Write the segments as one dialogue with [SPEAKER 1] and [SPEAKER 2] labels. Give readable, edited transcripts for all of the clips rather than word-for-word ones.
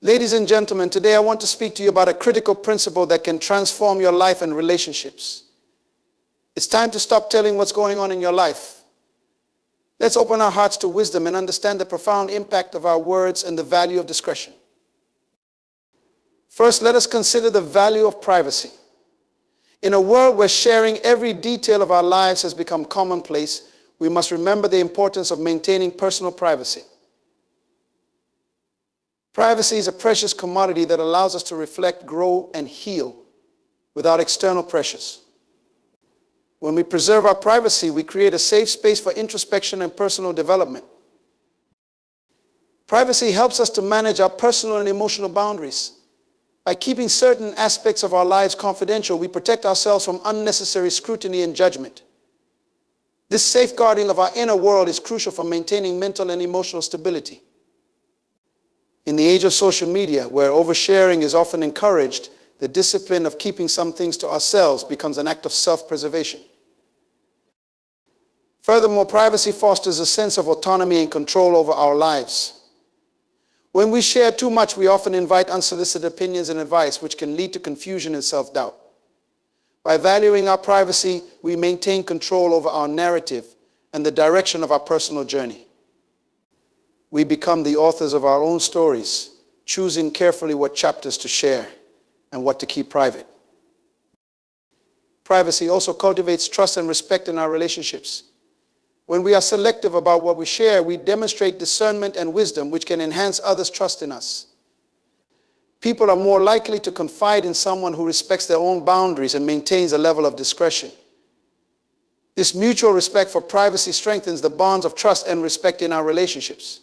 [SPEAKER 1] Ladies and gentlemen, today I want to speak to you about a critical principle that can transform your life and relationships. It's time to stop telling what's going on in your life. Let's open our hearts to wisdom and understand the profound impact of our words and the value of discretion. First, let us consider the value of privacy. In a world where sharing every detail of our lives has become commonplace, we must remember the importance of maintaining personal privacy. Privacy is a precious commodity that allows us to reflect, grow, and heal without external pressures. When we preserve our privacy, we create a safe space for introspection and personal development. Privacy helps us to manage our personal and emotional boundaries. By keeping certain aspects of our lives confidential, we protect ourselves from unnecessary scrutiny and judgment. This safeguarding of our inner world is crucial for maintaining mental and emotional stability. In the age of social media, where oversharing is often encouraged, the discipline of keeping some things to ourselves becomes an act of self-preservation. Furthermore, privacy fosters a sense of autonomy and control over our lives. When we share too much, we often invite unsolicited opinions and advice, which can lead to confusion and self-doubt. By valuing our privacy, we maintain control over our narrative and the direction of our personal journey. We become the authors of our own stories, choosing carefully what chapters to share and what to keep private. Privacy also cultivates trust and respect in our relationships. When we are selective about what we share, we demonstrate discernment and wisdom, which can enhance others' trust in us. People are more likely to confide in someone who respects their own boundaries and maintains a level of discretion. This mutual respect for privacy strengthens the bonds of trust and respect in our relationships.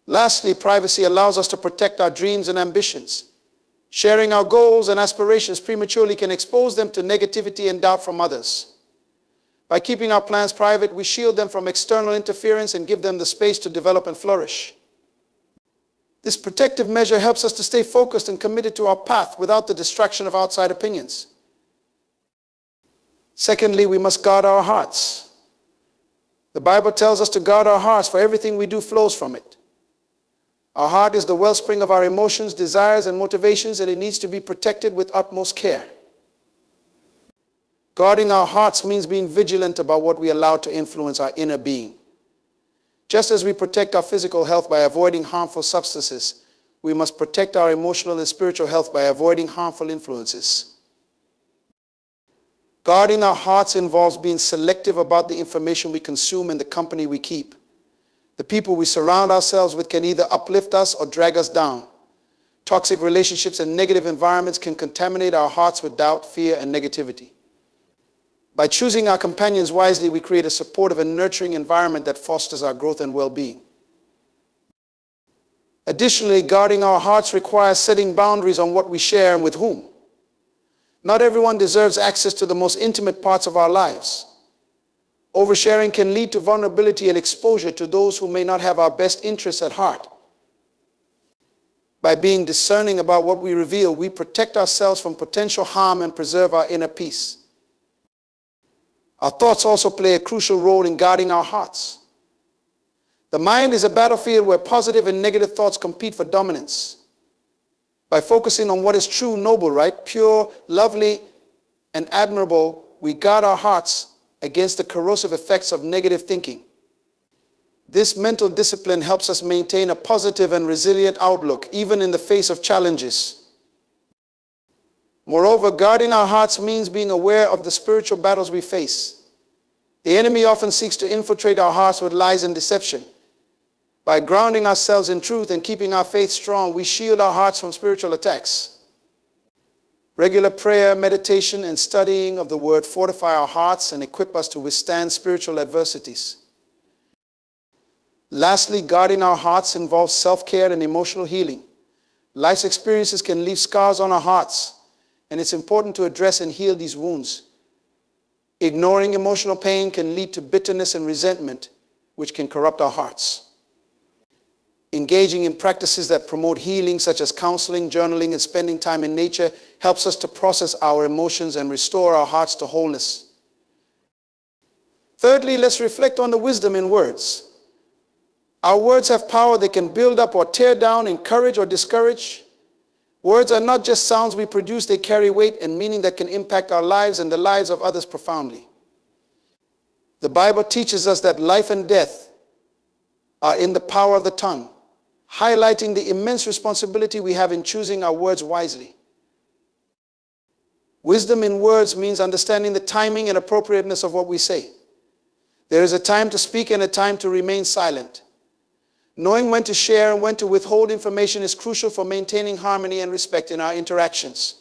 [SPEAKER 1] Lastly, privacy allows us to protect our dreams and ambitions. Sharing our goals and aspirations prematurely can expose them to negativity and doubt from others. By keeping our plans private, we shield them from external interference and give them the space to develop and flourish. This protective measure helps us to stay focused and committed to our path without the distraction of outside opinions. Secondly, we must guard our hearts. The Bible tells us to guard our hearts, for everything we do flows from it. Our heart is the wellspring of our emotions, desires, and motivations, and it needs to be protected with utmost care. Guarding our hearts means being vigilant about what we allow to influence our inner being. Just as we protect our physical health by avoiding harmful substances, we must protect our emotional and spiritual health by avoiding harmful influences. Guarding our hearts involves being selective about the information we consume and the company we keep. The people we surround ourselves with can either uplift us or drag us down. Toxic relationships and negative environments can contaminate our hearts with doubt, fear, and negativity. By choosing our companions wisely, we create a supportive and nurturing environment that fosters our growth and well-being. Additionally, guarding our hearts requires setting boundaries on what we share and with whom. Not everyone deserves access to the most intimate parts of our lives. Oversharing can lead to vulnerability and exposure to those who may not have our best interests at heart. By being discerning about what we reveal, we protect ourselves from potential harm and preserve our inner peace. Our thoughts also play a crucial role in guarding our hearts. The mind is a battlefield where positive and negative thoughts compete for dominance. By focusing on what is true, noble, right, pure, lovely, and admirable, we guard our hearts against the corrosive effects of negative thinking. This mental discipline helps us maintain a positive and resilient outlook, even in the face of challenges. Moreover, guarding our hearts means being aware of the spiritual battles we face. The enemy often seeks to infiltrate our hearts with lies and deception. By grounding ourselves in truth and keeping our faith strong, we shield our hearts from spiritual attacks. Regular prayer, meditation, and studying of the Word fortify our hearts and equip us to withstand spiritual adversities. Lastly, guarding our hearts involves self-care and emotional healing. Life's experiences can leave scars on our hearts, and it's important to address and heal these wounds. Ignoring emotional pain can lead to bitterness and resentment, which can corrupt our hearts. Engaging in practices that promote healing, such as counseling, journaling, and spending time in nature, helps us to process our emotions and restore our hearts to wholeness. Thirdly, let's reflect on the wisdom in words. Our words have power. They can build up or tear down, encourage or discourage. Words are not just sounds we produce. They carry weight and meaning that can impact our lives and the lives of others profoundly. The Bible teaches us that life and death are in the power of the tongue, highlighting the immense responsibility we have in choosing our words wisely. Wisdom in words means understanding the timing and appropriateness of what we say. There is a time to speak and a time to remain silent. Knowing when to share and when to withhold information is crucial for maintaining harmony and respect in our interactions.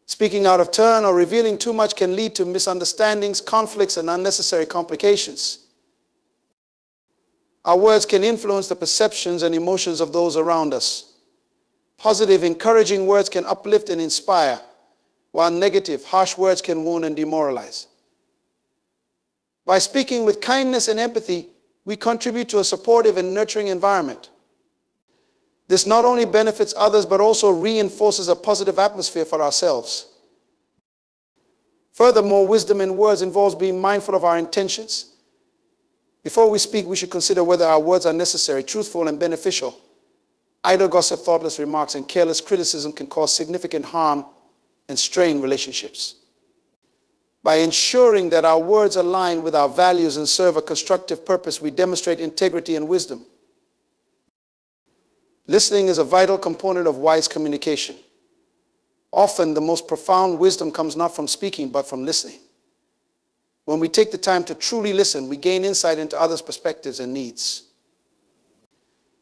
[SPEAKER 1] Speaking out of turn or revealing too much can lead to misunderstandings, conflicts, and unnecessary complications. Our words can influence the perceptions and emotions of those around us. Positive, encouraging words can uplift and inspire, while negative, harsh words can wound and demoralize. By speaking with kindness and empathy, we contribute to a supportive and nurturing environment. This not only benefits others, but also reinforces a positive atmosphere for ourselves. Furthermore, wisdom in words involves being mindful of our intentions. Before we speak, we should consider whether our words are necessary, truthful, and beneficial. Idle gossip, thoughtless remarks, and careless criticism can cause significant harm and strain relationships. By ensuring that our words align with our values and serve a constructive purpose, we demonstrate integrity and wisdom. Listening is a vital component of wise communication. Often, the most profound wisdom comes not from speaking, but from listening. When we take the time to truly listen, we gain insight into others' perspectives and needs.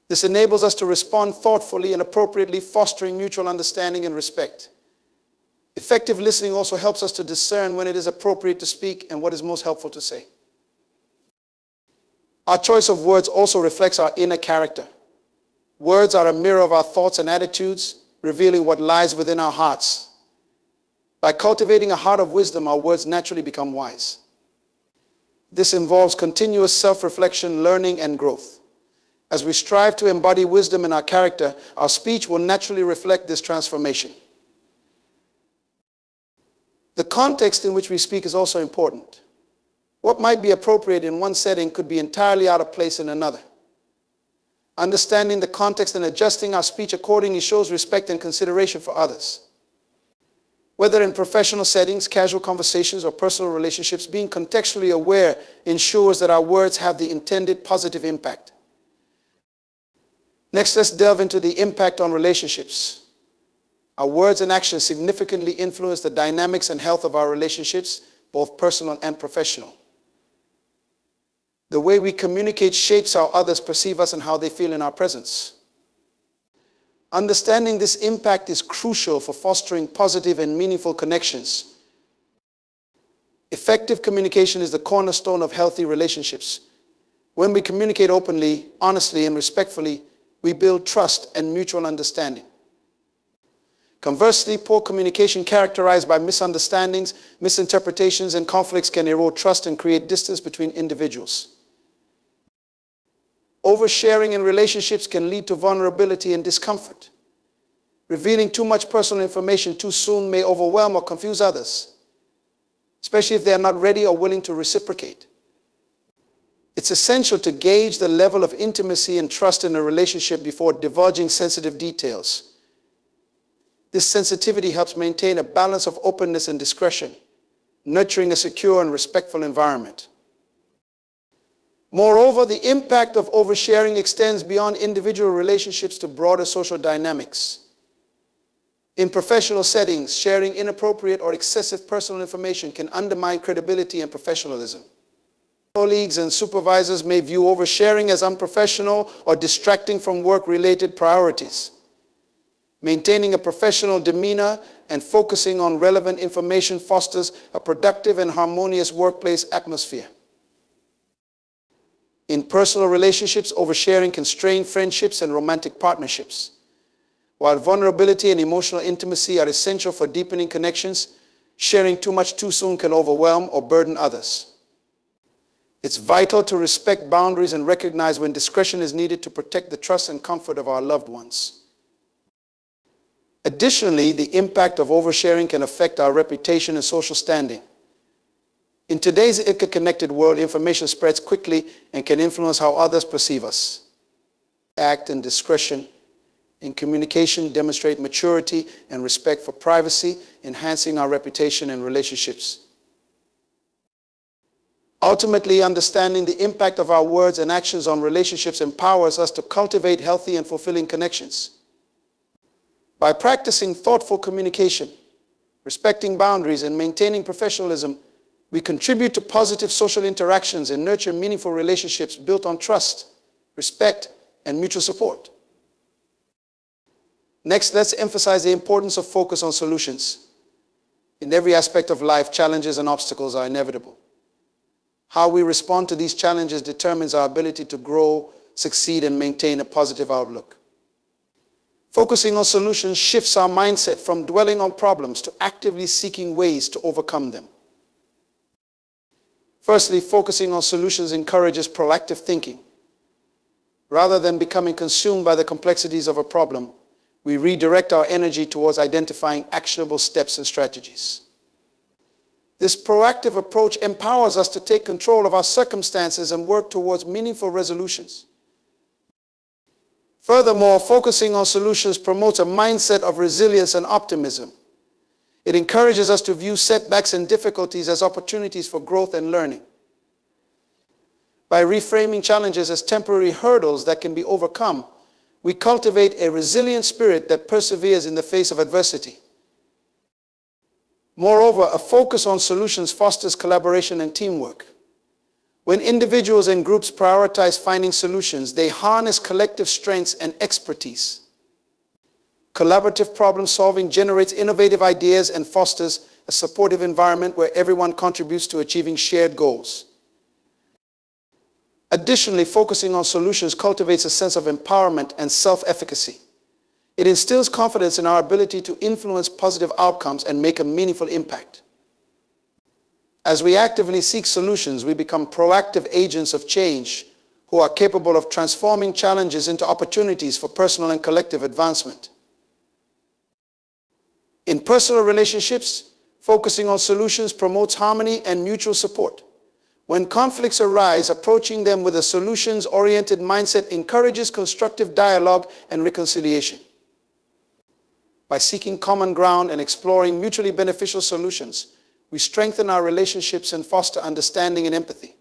[SPEAKER 1] This enables us to respond thoughtfully and appropriately, fostering mutual understanding and respect. Effective listening also helps us to discern when it is appropriate to speak and what is most helpful to say. Our choice of words also reflects our inner character. Words are a mirror of our thoughts and attitudes, revealing what lies within our hearts. By cultivating a heart of wisdom, our words naturally become wise. This involves continuous self-reflection, learning, and growth. As we strive to embody wisdom in our character, our speech will naturally reflect this transformation. The context in which we speak is also important. What might be appropriate in one setting could be entirely out of place in another. Understanding the context and adjusting our speech accordingly shows respect and consideration for others. Whether in professional settings, casual conversations, or personal relationships, being contextually aware ensures that our words have the intended positive impact. Next, let's delve into the impact on relationships. Our words and actions significantly influence the dynamics and health of our relationships, both personal and professional. The way we communicate shapes how others perceive us and how they feel in our presence. Understanding this impact is crucial for fostering positive and meaningful connections. Effective communication is the cornerstone of healthy relationships. When we communicate openly, honestly, and respectfully, we build trust and mutual understanding. Conversely, poor communication characterized by misunderstandings, misinterpretations, and conflicts can erode trust and create distance between individuals. Oversharing in relationships can lead to vulnerability and discomfort. Revealing too much personal information too soon may overwhelm or confuse others, especially if they are not ready or willing to reciprocate. It's essential to gauge the level of intimacy and trust in a relationship before divulging sensitive details. This sensitivity helps maintain a balance of openness and discretion, nurturing a secure and respectful environment. Moreover, the impact of oversharing extends beyond individual relationships to broader social dynamics. In professional settings, sharing inappropriate or excessive personal information can undermine credibility and professionalism. Colleagues and supervisors may view oversharing as unprofessional or distracting from work-related priorities. Maintaining a professional demeanor and focusing on relevant information fosters a productive and harmonious workplace atmosphere. In personal relationships, oversharing can strain friendships and romantic partnerships. While vulnerability and emotional intimacy are essential for deepening connections, sharing too much too soon can overwhelm or burden others. It's vital to respect boundaries and recognize when discretion is needed to protect the trust and comfort of our loved ones. Additionally, the impact of oversharing can affect our reputation and social standing. In today's interconnected world, information spreads quickly and can influence how others perceive us. Act and discretion in communication demonstrate maturity and respect for privacy, enhancing our reputation and relationships. Ultimately, understanding the impact of our words and actions on relationships empowers us to cultivate healthy and fulfilling connections. By practicing thoughtful communication, respecting boundaries, and maintaining professionalism, we contribute to positive social interactions and nurture meaningful relationships built on trust, respect, and mutual support. Next, let's emphasize the importance of focus on solutions. In every aspect of life, challenges and obstacles are inevitable. How we respond to these challenges determines our ability to grow, succeed, and maintain a positive outlook. Focusing on solutions shifts our mindset from dwelling on problems to actively seeking ways to overcome them. Firstly, focusing on solutions encourages proactive thinking. Rather than becoming consumed by the complexities of a problem, we redirect our energy towards identifying actionable steps and strategies. This proactive approach empowers us to take control of our circumstances and work towards meaningful resolutions. Furthermore, focusing on solutions promotes a mindset of resilience and optimism. It encourages us to view setbacks and difficulties as opportunities for growth and learning. By reframing challenges as temporary hurdles that can be overcome, we cultivate a resilient spirit that perseveres in the face of adversity. Moreover, a focus on solutions fosters collaboration and teamwork. When individuals and groups prioritize finding solutions, they harness collective strengths and expertise. Collaborative problem solving generates innovative ideas and fosters a supportive environment where everyone contributes to achieving shared goals. Additionally, focusing on solutions cultivates a sense of empowerment and self-efficacy. It instills confidence in our ability to influence positive outcomes and make a meaningful impact. As we actively seek solutions, we become proactive agents of change who are capable of transforming challenges into opportunities for personal and collective advancement. In personal relationships, focusing on solutions promotes harmony and mutual support. When conflicts arise, approaching them with a solutions-oriented mindset encourages constructive dialogue and reconciliation. By seeking common ground and exploring mutually beneficial solutions, we strengthen our relationships and foster understanding and empathy.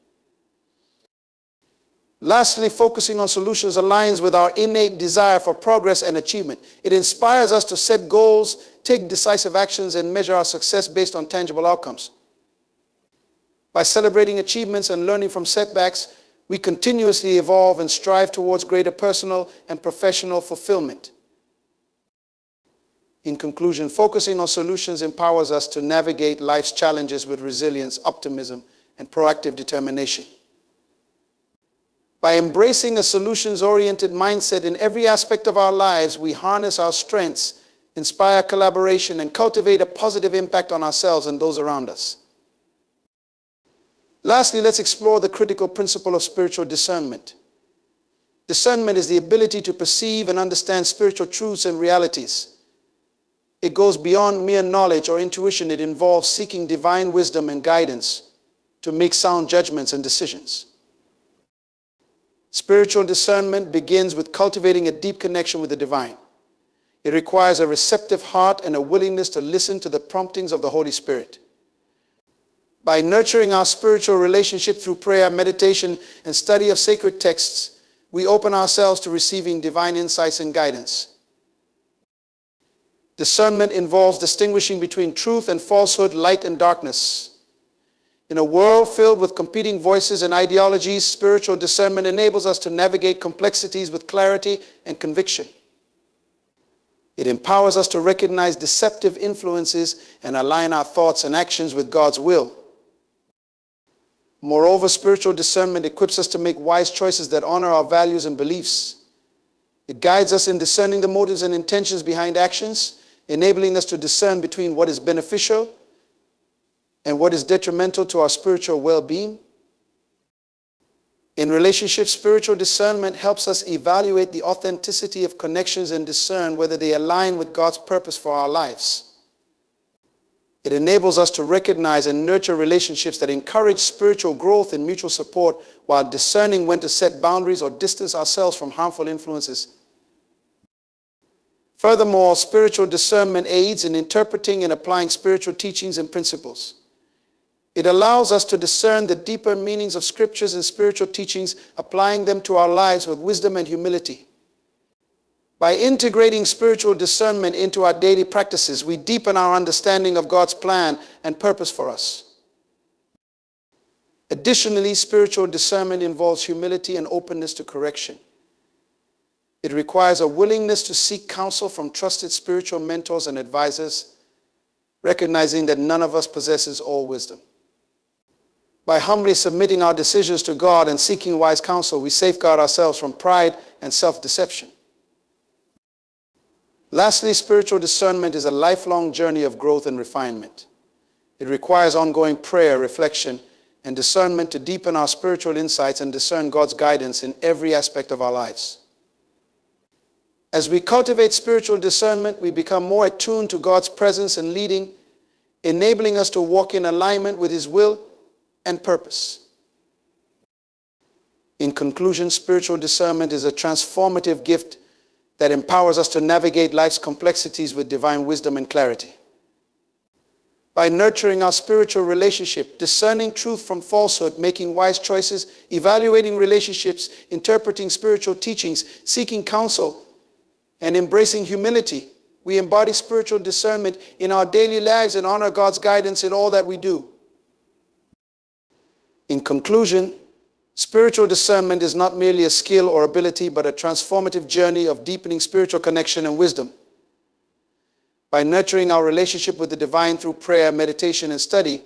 [SPEAKER 1] Lastly, focusing on solutions aligns with our innate desire for progress and achievement. It inspires us to set goals, take decisive actions, and measure our success based on tangible outcomes. By celebrating achievements and learning from setbacks, we continuously evolve and strive towards greater personal and professional fulfillment. In conclusion, focusing on solutions empowers us to navigate life's challenges with resilience, optimism, and proactive determination. By embracing a solutions-oriented mindset in every aspect of our lives, we harness our strengths, inspire collaboration, and cultivate a positive impact on ourselves and those around us. Lastly, let's explore the critical principle of spiritual discernment. Discernment is the ability to perceive and understand spiritual truths and realities. It goes beyond mere knowledge or intuition. It involves seeking divine wisdom and guidance to make sound judgments and decisions. Spiritual discernment begins with cultivating a deep connection with the divine. It requires a receptive heart and a willingness to listen to the promptings of the Holy Spirit. By nurturing our spiritual relationship through prayer, meditation, and study of sacred texts, we open ourselves to receiving divine insights and guidance. Discernment involves distinguishing between truth and falsehood, light and darkness. In a world filled with competing voices and ideologies, spiritual discernment enables us to navigate complexities with clarity and conviction. It empowers us to recognize deceptive influences and align our thoughts and actions with God's will. Moreover, spiritual discernment equips us to make wise choices that honor our values and beliefs. It guides us in discerning the motives and intentions behind actions, enabling us to discern between what is beneficial and what is detrimental to our spiritual well-being. In relationships, spiritual discernment helps us evaluate the authenticity of connections and discern whether they align with God's purpose for our lives. It enables us to recognize and nurture relationships that encourage spiritual growth and mutual support while discerning when to set boundaries or distance ourselves from harmful influences. Furthermore, spiritual discernment aids in interpreting and applying spiritual teachings and principles. It allows us to discern the deeper meanings of scriptures and spiritual teachings, applying them to our lives with wisdom and humility. By integrating spiritual discernment into our daily practices, we deepen our understanding of God's plan and purpose for us. Additionally, spiritual discernment involves humility and openness to correction. It requires a willingness to seek counsel from trusted spiritual mentors and advisors, recognizing that none of us possesses all wisdom. By humbly submitting our decisions to God and seeking wise counsel, we safeguard ourselves from pride and self-deception. Lastly, spiritual discernment is a lifelong journey of growth and refinement. It requires ongoing prayer, reflection, and discernment to deepen our spiritual insights and discern God's guidance in every aspect of our lives. As we cultivate spiritual discernment, we become more attuned to God's presence and leading, enabling us to walk in alignment with His will and purpose. In conclusion, spiritual discernment is a transformative gift that empowers us to navigate life's complexities with divine wisdom and clarity. By nurturing our spiritual relationship, discerning truth from falsehood, making wise choices, evaluating relationships, interpreting spiritual teachings, seeking counsel, and embracing humility, we embody spiritual discernment in our daily lives and honor God's guidance in all that we do. In conclusion, spiritual discernment is not merely a skill or ability, but a transformative journey of deepening spiritual connection and wisdom. By nurturing our relationship with the divine through prayer, meditation, and study,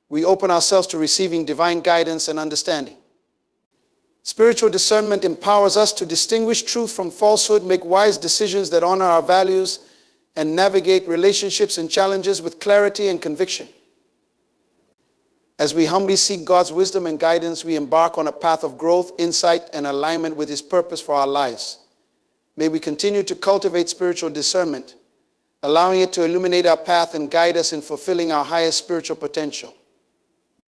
[SPEAKER 1] we open ourselves to receiving divine guidance and understanding. Spiritual discernment empowers us to distinguish truth from falsehood, make wise decisions that honor our values, and navigate relationships and challenges with clarity and conviction. As we humbly seek God's wisdom and guidance, we embark on a path of growth, insight, and alignment with His purpose for our lives. May we continue to cultivate spiritual discernment, allowing it to illuminate our path and guide us in fulfilling our highest spiritual potential.